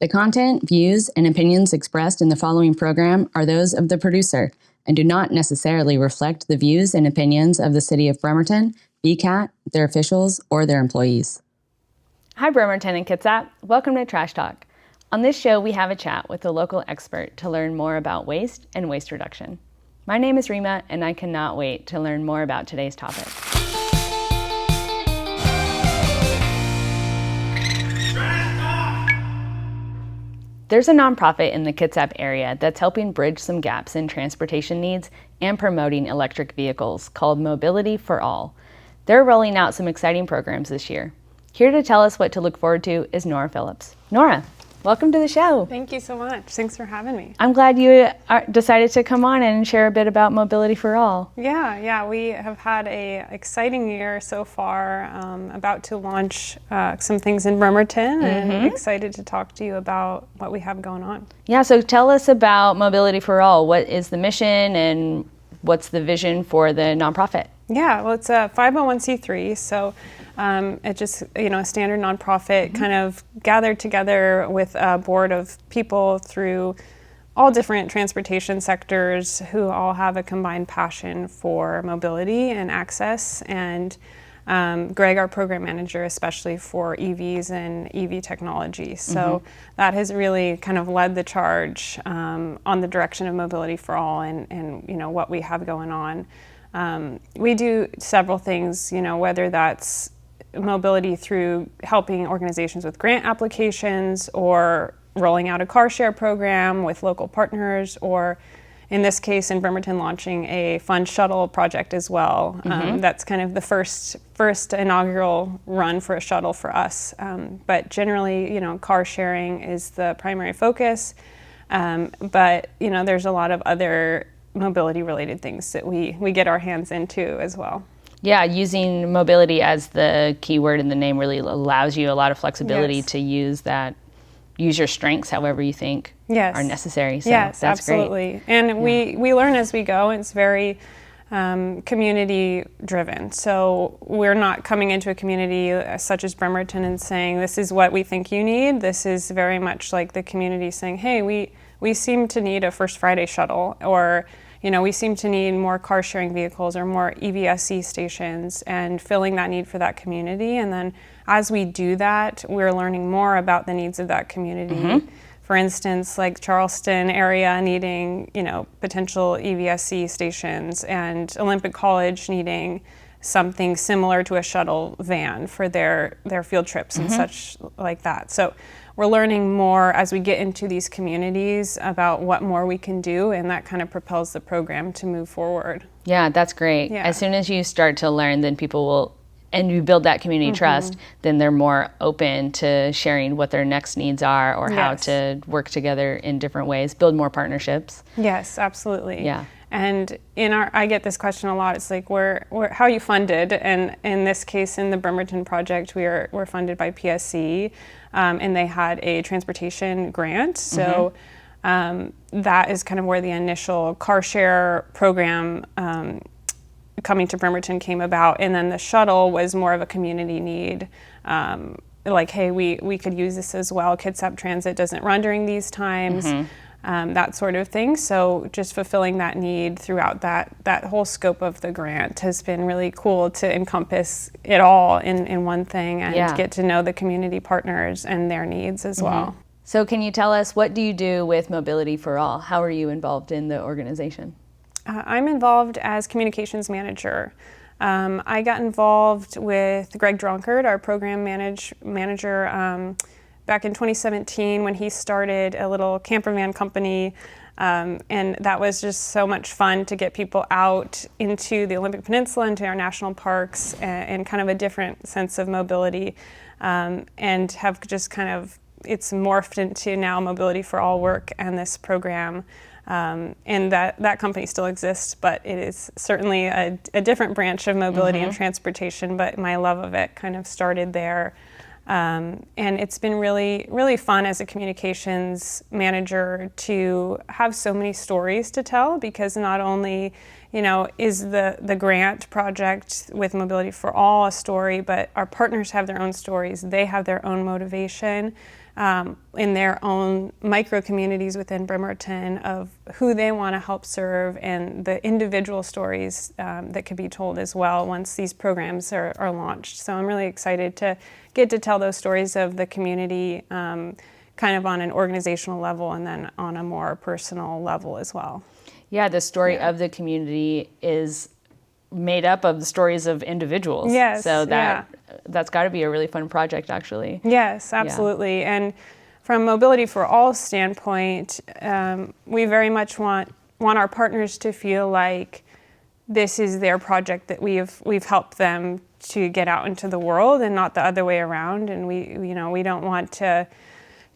The content, views, and opinions expressed in the following program are those of the producer and do not necessarily reflect the views and opinions of the City of Bremerton, BCAT, their officials, or their employees. Hi, Bremerton and Kitsap. Welcome to Trash Talk. On this show, we have a chat with a local expert to learn more about waste and waste reduction. My name is Reama, and I cannot wait to learn more about today's topic. There's a nonprofit in the Kitsap area that's helping bridge some gaps in transportation needs and promoting electric vehicles called Mobility for All. They're rolling out some exciting programs this year. Here to tell us what to look forward to is Nora Phillips. Nora, welcome to the show. Thank you so much. Thanks for having me. I'm glad you decided to come on and share a bit about Mobility for All. Yeah, we have had a exciting year so far. About to launch some things in Bremerton, and I'm excited to talk to you about what we have going on. Yeah, so tell us about Mobility for All. What is the mission and what's the vision for the nonprofit? Yeah, well, it's a 501c3, so it's just, a standard nonprofit kind of gathered together with a board of people through all different transportation sectors who all have a combined passion for mobility and access. And Greg, our program manager, especially for EVs and EV technology. So that has really kind of led the charge on the direction of Mobility for All and what we have going on. We do several things, whether that's mobility through helping organizations with grant applications or rolling out a car share program with local partners, or in this case in Bremerton launching a fun shuttle project as well. That's kind of the first inaugural run for a shuttle for us. But generally, car sharing is the primary focus. But there's a lot of other mobility related things that we get our hands into as well. Yeah, using mobility as the keyword in the name really allows you a lot of flexibility to use your strengths however you think are necessary. So yes, that's absolutely. Great. And we learn as we go. It's very community driven. So we're not coming into a community such as Bremerton and saying, this is what we think you need. This is very much like the community saying, hey, we seem to need a First Friday shuttle, or we seem to need more car sharing vehicles or more EVSE stations, and filling that need for that community. And then as we do that, we're learning more about the needs of that community. For instance, like Charleston area needing, potential EVSE stations, and Olympic College needing something similar to a shuttle van for their field trips and such like that. So we're learning more as we get into these communities about what more we can do, and that kind of propels the program to move forward. Yeah, that's great. Yeah. As soon as you start to learn, then people will, and you build that community trust, then they're more open to sharing what their next needs are or how to work together in different ways, build more partnerships. Yes, absolutely. Yeah. And I get this question a lot. It's like, how are you funded? And in this case, in the Bremerton project, we're funded by PSC, and they had a transportation grant. So that is kind of where the initial car share program coming to Bremerton came about. And then the shuttle was more of a community need. Like, hey, we could use this as well. Kitsap Transit doesn't run during these times. That sort of thing. So just fulfilling that need throughout that whole scope of the grant has been really cool to encompass it all in one thing and get to know the community partners and their needs as well. So can you tell us, what do you do with Mobility for All? How are you involved in the organization? I'm involved as communications manager. I got involved with Greg Dronkard, our program manager, back in 2017 when he started a little camper van company, and that was just so much fun to get people out into the Olympic Peninsula, into our national parks, and kind of a different sense of mobility, and have just kind of, it's morphed into now Mobility for All work and this program. And that company still exists, but it is certainly a different branch of mobility and transportation, but my love of it kind of started there. And it's been really, really fun as a communications manager to have so many stories to tell, because not only, is the grant project with Mobility for All a story, but our partners have their own stories. They have their own motivation. in their own micro communities within Bremerton of who they want to help serve and the individual stories that could be told as well once these programs are launched. So I'm really excited to get to tell those stories of the community kind of on an organizational level and then on a more personal level as well. Yeah, the story of the community is made up of the stories of individuals. Yes. So that's got to be a really fun project, actually. Yes, absolutely. Yeah. And from Mobility for All standpoint, we very much want our partners to feel like this is their project, that we've helped them to get out into the world and not the other way around. And we don't want to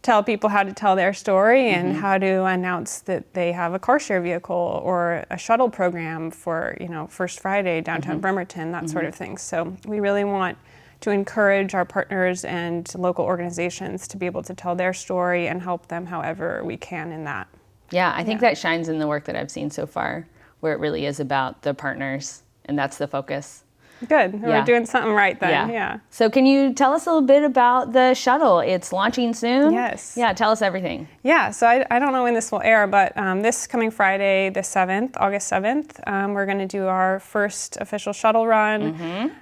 tell people how to tell their story and how to announce that they have a car share vehicle or a shuttle program for, First Friday, downtown Bremerton, that sort of thing. So we really want to encourage our partners and local organizations to be able to tell their story and help them however we can in that. Yeah, I think that shines in the work that I've seen so far, where it really is about the partners, and that's the focus. Good. We're doing something right then. Yeah. So can you tell us a little bit about the shuttle? It's launching soon. Yes. Yeah, tell us everything. Yeah, so I don't know when this will air, but this coming Friday, the 7th, August 7th, we're going to do our first official shuttle run.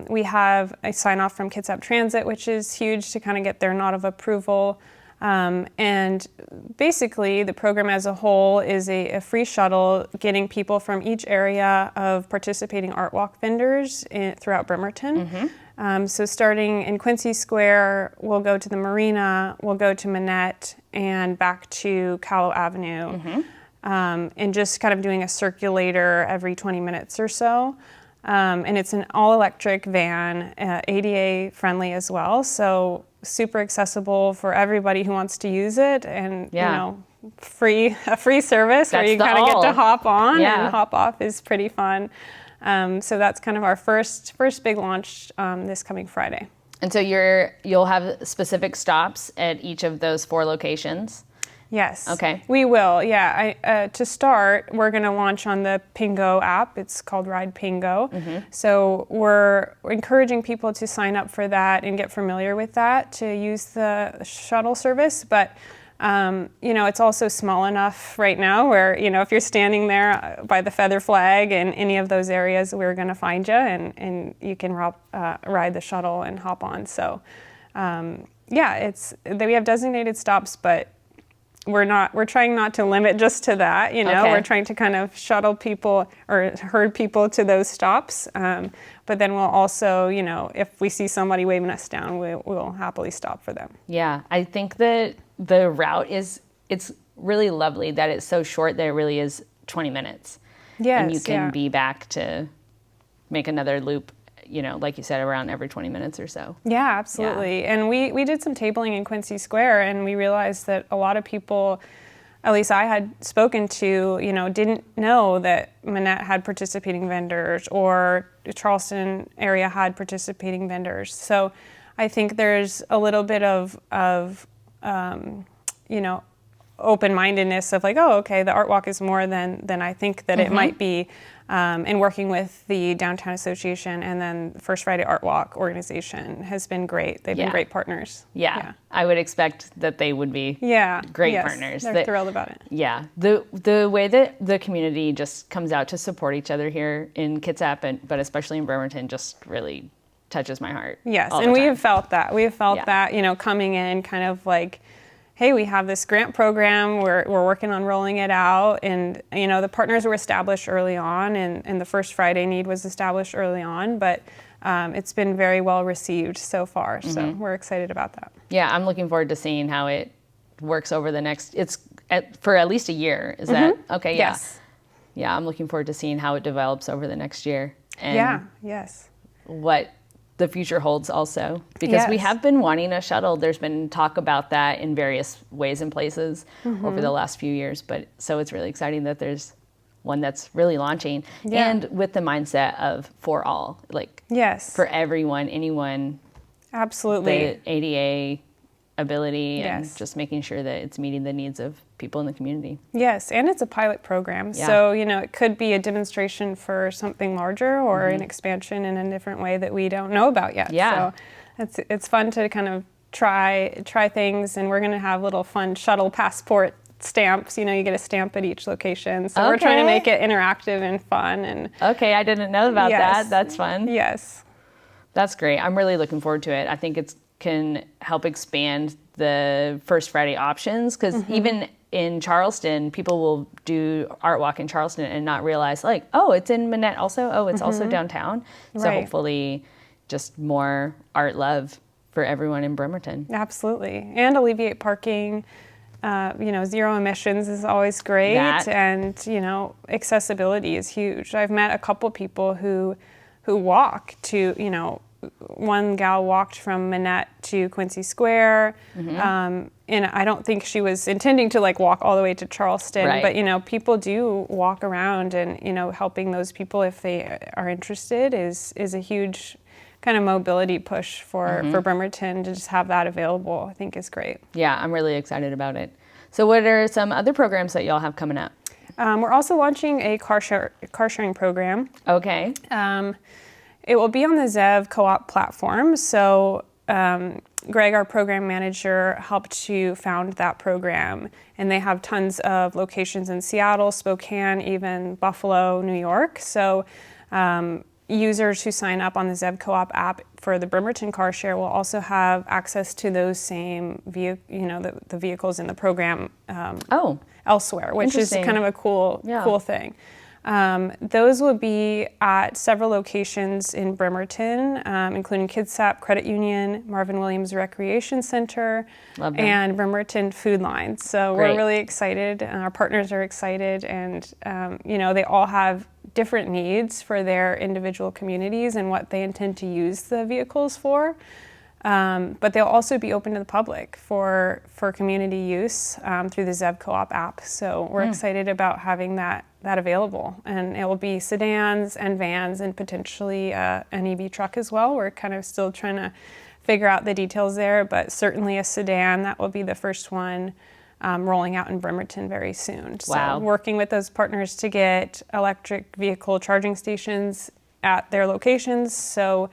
We have a sign-off from Kitsap Transit, which is huge to kind of get their nod of approval. And basically, the program as a whole is a free shuttle getting people from each area of participating art walk vendors throughout Bremerton. So starting in Quincy Square, we'll go to the Marina, we'll go to Manette, and back to Callow Avenue. And just kind of doing a circulator every 20 minutes or so. And it's an all-electric van, ADA friendly as well, so super accessible for everybody who wants to use it, and a free service where you kind of get to hop on and hop off is pretty fun. So that's kind of our first big launch this coming Friday. And so you'll have specific stops at each of those 4 locations. Yes. Okay. We will, yeah. To start, we're going to launch on the Pingo app. It's called Ride Pingo. So we're encouraging people to sign up for that and get familiar with that to use the shuttle service. But, it's also small enough right now where, if you're standing there by the feather flag in any of those areas, we're going to find you and you can ride the shuttle and hop on. So, we have designated stops, but we're trying not to limit just to that, Okay. We're trying to kind of shuttle people or herd people to those stops. But then we'll also, if we see somebody waving us down, we'll happily stop for them. Yeah, I think that the route it's really lovely that it's so short that it really is 20 minutes. Yes, and you can be back to make another loop, like you said, around every 20 minutes or so. Yeah, absolutely. Yeah. And we did some tabling in Quincy Square, and we realized that a lot of people, at least I had spoken to, didn't know that Manette had participating vendors or the Charleston area had participating vendors. So I think there's a little bit of open-mindedness of like, oh, okay, the art walk is more than I think that it might be. And working with the Downtown Association and then First Friday Art Walk organization has been great. They've been great partners. Yeah, I would expect that they would be great partners. They're thrilled about it. Yeah, the way that the community just comes out to support each other here in Kitsap, but especially in Bremerton, just really touches my heart. Yes, and we have felt that. We have felt that, coming in kind of like, hey, we have this grant program, we're working on rolling it out, and the partners were established early on, and the First Friday need was established early on, but it's been very well received so far, so we're excited about that. Yeah, I'm looking forward to seeing how it works over the next, for at least a year, is that, okay, yeah. Yes. Yeah, I'm looking forward to seeing how it develops over the next year. And what the future holds also, because we have been wanting a shuttle. There's been talk about that in various ways and places over the last few years, but so it's really exciting that there's one that's really launching and with the mindset of for all, like for everyone, anyone, absolutely, the ADA ability and just making sure that it's meeting the needs of people in the community. Yes, and it's a pilot program. So, it could be a demonstration for something larger or an expansion in a different way that we don't know about yet. Yeah. So it's fun to kind of try things, and we're going to have little fun shuttle passport stamps. You get a stamp at each location. So we're trying to make it interactive and fun. And okay, I didn't know about that. That's fun. Yes. That's great. I'm really looking forward to it. I think it can help expand the First Friday options, because even in Charleston, people will do Art Walk in Charleston and not realize, like, oh, it's in Manette also. Oh, it's also downtown. So hopefully just more art love for everyone in Bremerton. Absolutely. And alleviate parking. Zero emissions is always great. And, accessibility is huge. I've met a couple people who walk to, one gal walked from Manette to Quincy Square. And I don't think she was intending to walk all the way to Charleston, but people do walk around, and helping those people if they are interested is a huge kind of mobility push for Bremerton. To just have that available, I think is great. Yeah, I'm really excited about it. So what are some other programs that y'all have coming up? We're also launching a car sharing program. Okay. It will be on the ZEV co-op platform. So Greg, our program manager, helped to found that program, and they have tons of locations in Seattle, Spokane, even Buffalo, New York. So users who sign up on the ZEV co-op app for the Bremerton car share will also have access to those same the vehicles in the program elsewhere, which is kind of a cool thing. Those will be at several locations in Bremerton, including Kitsap Credit Union, Marvin Williams Recreation Center, and Bremerton Food Line. So we're really excited, and our partners are excited, and they all have different needs for their individual communities and what they intend to use the vehicles for. But they'll also be open to the public for community use through the ZEV Co-op app. So we're excited about having that available. And it will be sedans and vans and potentially an EV truck as well. We're kind of still trying to figure out the details there, but certainly a sedan, that will be the first one rolling out in Bremerton very soon. Wow. So working with those partners to get electric vehicle charging stations at their locations, so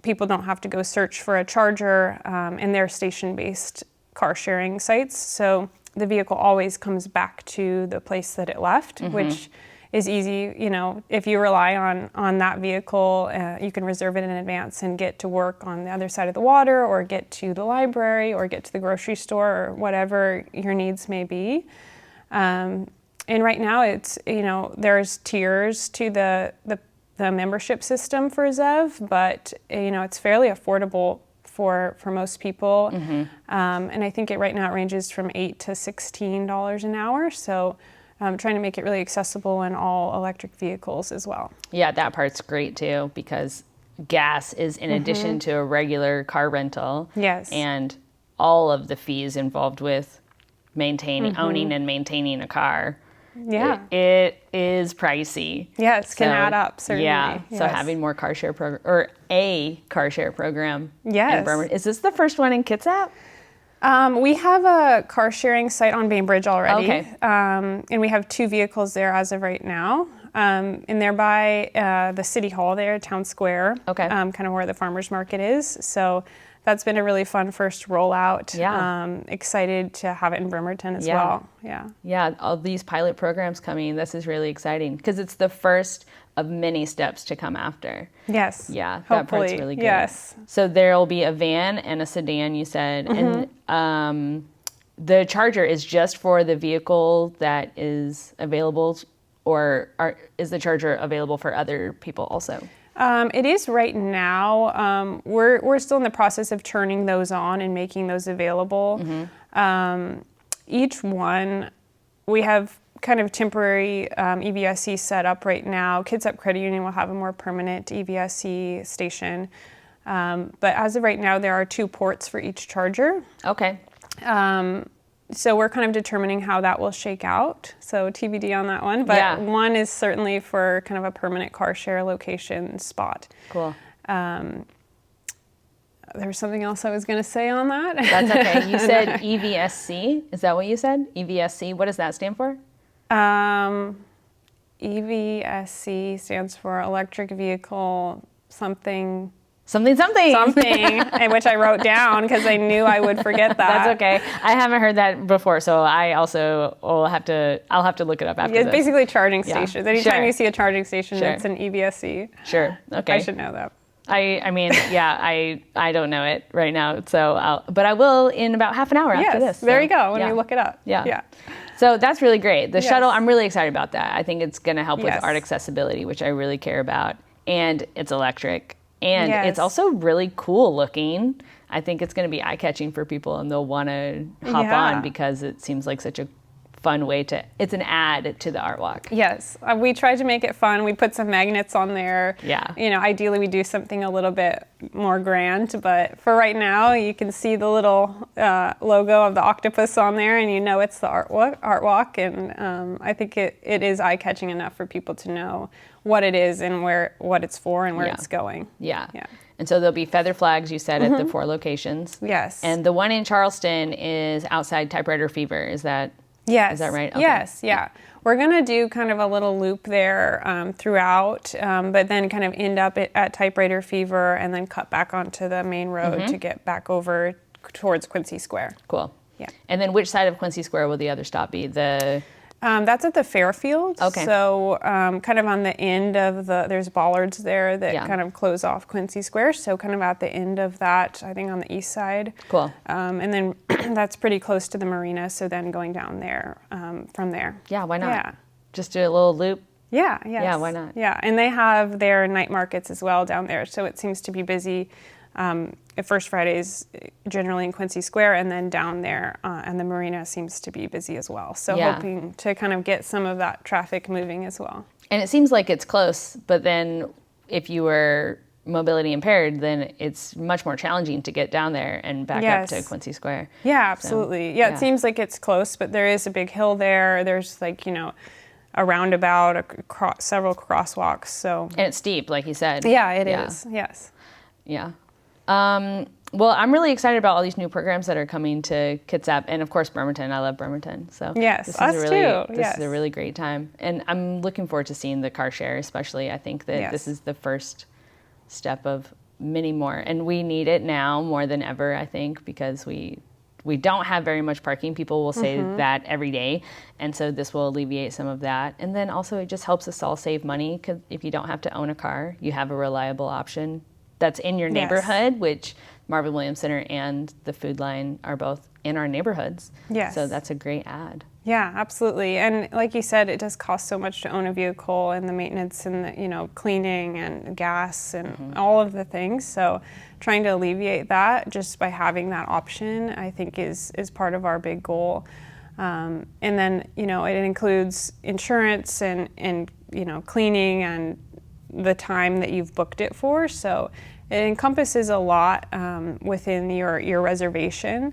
people don't have to go search for a charger in their station-based car sharing sites. So the vehicle always comes back to the place that it left, which is easy. If you rely on that vehicle, you can reserve it in advance and get to work on the other side of the water, or get to the library, or get to the grocery store, or whatever your needs may be. And right now, it's there's tiers to the membership system for ZEV, but it's fairly affordable for most people. And I think right now it ranges from $8 to $16 an hour. So trying to make it really accessible in all electric vehicles as well. Yeah, that part's great too, because gas is in addition to a regular car rental. Yes. And all of the fees involved with owning and maintaining a car. Yeah. It is pricey. Yes, can add up, certainly. Yeah, so having more car share program, or a car share program. Yes. In Bremerton. Is this the first one in Kitsap? We have a car sharing site on Bainbridge already. Okay. And we have 2 vehicles there as of right now. And they're by the city hall there, Town Square. Okay. Kind of where the farmers market is. So that's been a really fun first rollout. Yeah. Excited to have it in Bremerton as well. Yeah. Yeah, all these pilot programs coming. This is really exciting, because it's the first of many steps to come after. Yes. Yeah, that part's really good. Yes. So there'll be a van and a sedan, you said. And the charger is just for the vehicle that is available, or is the charger available for other people also? It is right now. We're still in the process of turning those on and making those available. Each one, we have kind of temporary EVSE set up right now. Kitsap Credit Union will have a more permanent EVSE station. But as of right now, there are 2 ports for each charger. Okay. So we're kind of determining how that will shake out. So TBD on that one. But one is certainly for kind of a permanent car share location spot. Cool. There was something else I was going to say on that. That's okay. You said EVSC. Is that what you said? EVSC. What does that stand for? EVSC stands for electric vehicle something Something. and which I wrote down because I knew I would forget that. That's okay. I haven't heard that before, so I also I'll have to look it up after It's this. basically charging stations. Anytime you see a charging station, Sure. it's an EVSE. Sure. Okay. I should know that. I mean, yeah, I don't know it right now, but I will in about half an hour after this. There you go, when you look it up. Yeah. So that's really great. The Yes. shuttle, I'm really excited about that. I think it's going to help with Yes. art accessibility, which I really care about. And it's electric. And Yes. it's also really cool looking. I think it's going to be eye-catching for people, and they'll want to hop on because it seems like such a fun way it's an add to the art walk. Yes, we tried to make it fun. We put some magnets on there. Yeah. Ideally we do something a little bit more grand, but for right now you can see the little logo of the octopus on there, and it's the art walk. And I think it is eye-catching enough for people to know what it is and what it's for and where it's going. Yeah. And so there'll be feather flags, you said, at the 4 locations. Yes. And the one in Charleston is outside Typewriter Fever. Is that right? Okay. Yes, yeah. We're going to do kind of a little loop there throughout, but then kind of end up at Typewriter Fever and then cut back onto the main road to get back towards Quincy Square. Cool. Yeah. And then which side of Quincy Square will the other stop be? That's at the Fairfield. Okay. So kind of on the end of there's bollards there that kind of close off Quincy Square. So kind of at the end of that, I think on the east side. Cool. And then that's pretty close to the marina. So then going down there from there. Yeah, why not? Yeah. Just do a little loop. Yeah, yes. Yeah, why not? Yeah, and they have their night markets as well down there. So it seems to be busy. First Fridays generally in Quincy Square, and then down there, and the marina seems to be busy as well. So hoping to kind of get some of that traffic moving as well. And it seems like it's close, but then if you were mobility impaired, then it's much more challenging to get down there and back up to Quincy Square. Yeah, absolutely. So, it seems like it's close, but there is a big hill there. There's a roundabout, several crosswalks. So and it's steep, like you said. Yeah, it is. Yes. Yeah. Well, I'm really excited about all these new programs that are coming to Kitsap, and of course Bremerton. I love Bremerton, so yes, this us is too. This is a really great time, and I'm looking forward to seeing the car share. Especially, I think that this is the first step of many more, and we need it now more than ever. I think because we don't have very much parking. People will say that every day, and so this will alleviate some of that. And then also it just helps us all save money because if you don't have to own a car, you have a reliable option that's in your neighborhood, which Marvin Williams Center and the Food Line are both in our neighborhoods. Yes. So that's a great ad. Yeah, absolutely. And like you said, it does cost so much to own a vehicle, and the maintenance and the, cleaning and gas and all of the things. So trying to alleviate that just by having that option, I think is part of our big goal. And then, it includes insurance and cleaning and the time that you've booked it for. So it encompasses a lot within your reservation,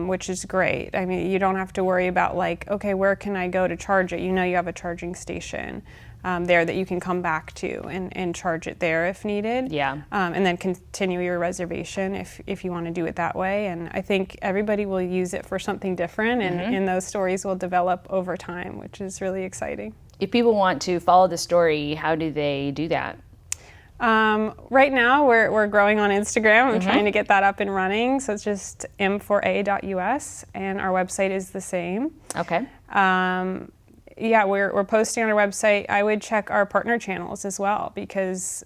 which is great. I mean, you don't have to worry about okay, where can I go to charge it? You have a charging station there that you can come back to and charge it there if needed. Yeah. And then continue your reservation if you want to do it that way. And I think everybody will use it for something different, and those stories will develop over time, which is really exciting. If people want to follow the story, how do they do that? Right now, we're growing on Instagram. I'm trying to get that up and running. So it's just m4a.us, and our website is the same. Okay. We're posting on our website. I would check our partner channels as well, because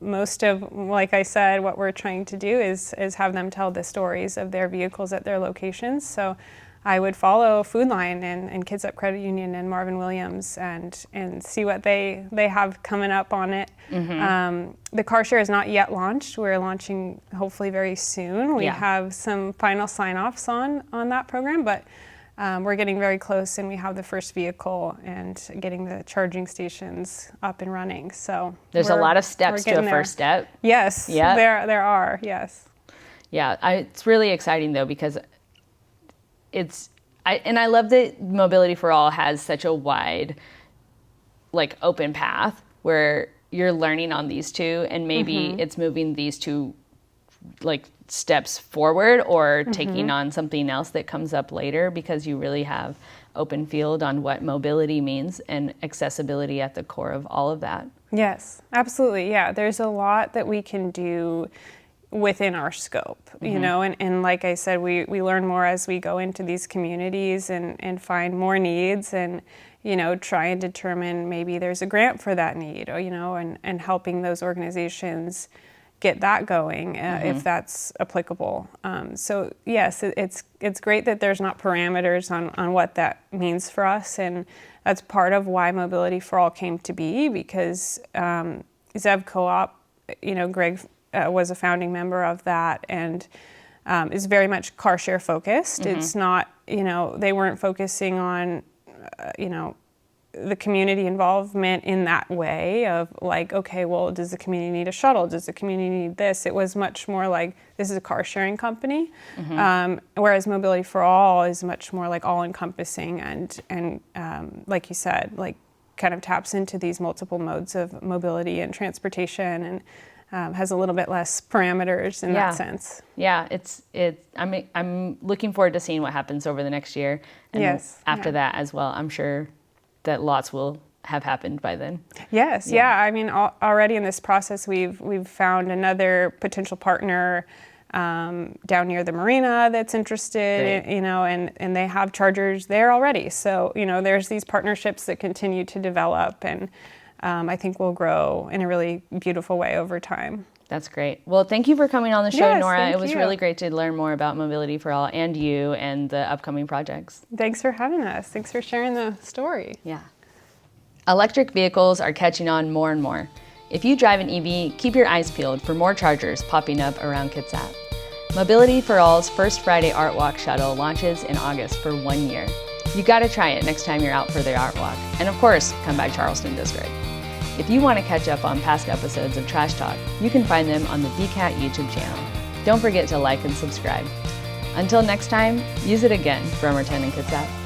most of, like I said, what we're trying to do is have them tell the stories of their vehicles at their locations. So I would follow Food Line and Kitsap Credit Union and Marvin Williams and see what they have coming up on it. The car share is not yet launched. We're launching hopefully very soon. We have some final sign-offs on that program, but we're getting very close, and we have the first vehicle and getting the charging stations up and running. So there's a lot of steps to a first step. Yes, there are, yes. Yeah, it's really exciting though, because I love that Mobility for All has such a wide, open path where you're learning on these two, and maybe it's moving these two, steps forward or taking on something else that comes up later, because you really have open field on what mobility means and accessibility at the core of all of that. Yes, absolutely. Yeah, there's a lot that we can do within our scope, you know, and like I said, we learn more as we go into these communities and find more needs and, you know, try and determine maybe there's a grant for that need, or, you know, and helping those organizations get that going if that's applicable. So yes, it's great that there's not parameters on what that means for us, and that's part of why Mobility for All came to be, because Zev Co-op, you know, Greg was a founding member of that, and is very much car share focused. It's not, you know, they weren't focusing on, you know, the community involvement in that way of like, okay, well, does the community need a shuttle? Does the community need this? It was much more like, this is a car sharing company. Whereas Mobility for All is much more like all encompassing and like you said, like kind of taps into these multiple modes of mobility and transportation, and has a little bit less parameters in that sense. Yeah, I'm looking forward to seeing what happens over the next year. And after that as well, I'm sure that lots will have happened by then. Yes, yeah. I mean, already in this process, we've found another potential partner down near the marina that's interested, you know, and they have chargers there already. So, you know, there's these partnerships that continue to develop, and I think will grow in a really beautiful way over time. That's great. Well, thank you for coming on the show, Yes, Nora. thank It was you. really great to learn more about Mobility for All and you and the upcoming projects. Thanks for having us. Thanks for sharing the story. Yeah. Electric vehicles are catching on more and more. If you drive an EV, keep your eyes peeled for more chargers popping up around Kitsap. Mobility for All's First Friday Art Walk shuttle launches in August for 1 year. You gotta try it next time you're out for the Art Walk. And of course, come by Charleston District. If you want to catch up on past episodes of Trash Talk, you can find them on the BCAT YouTube channel. Don't forget to like and subscribe. Until next time, use it again, Bremerton and Kitsap.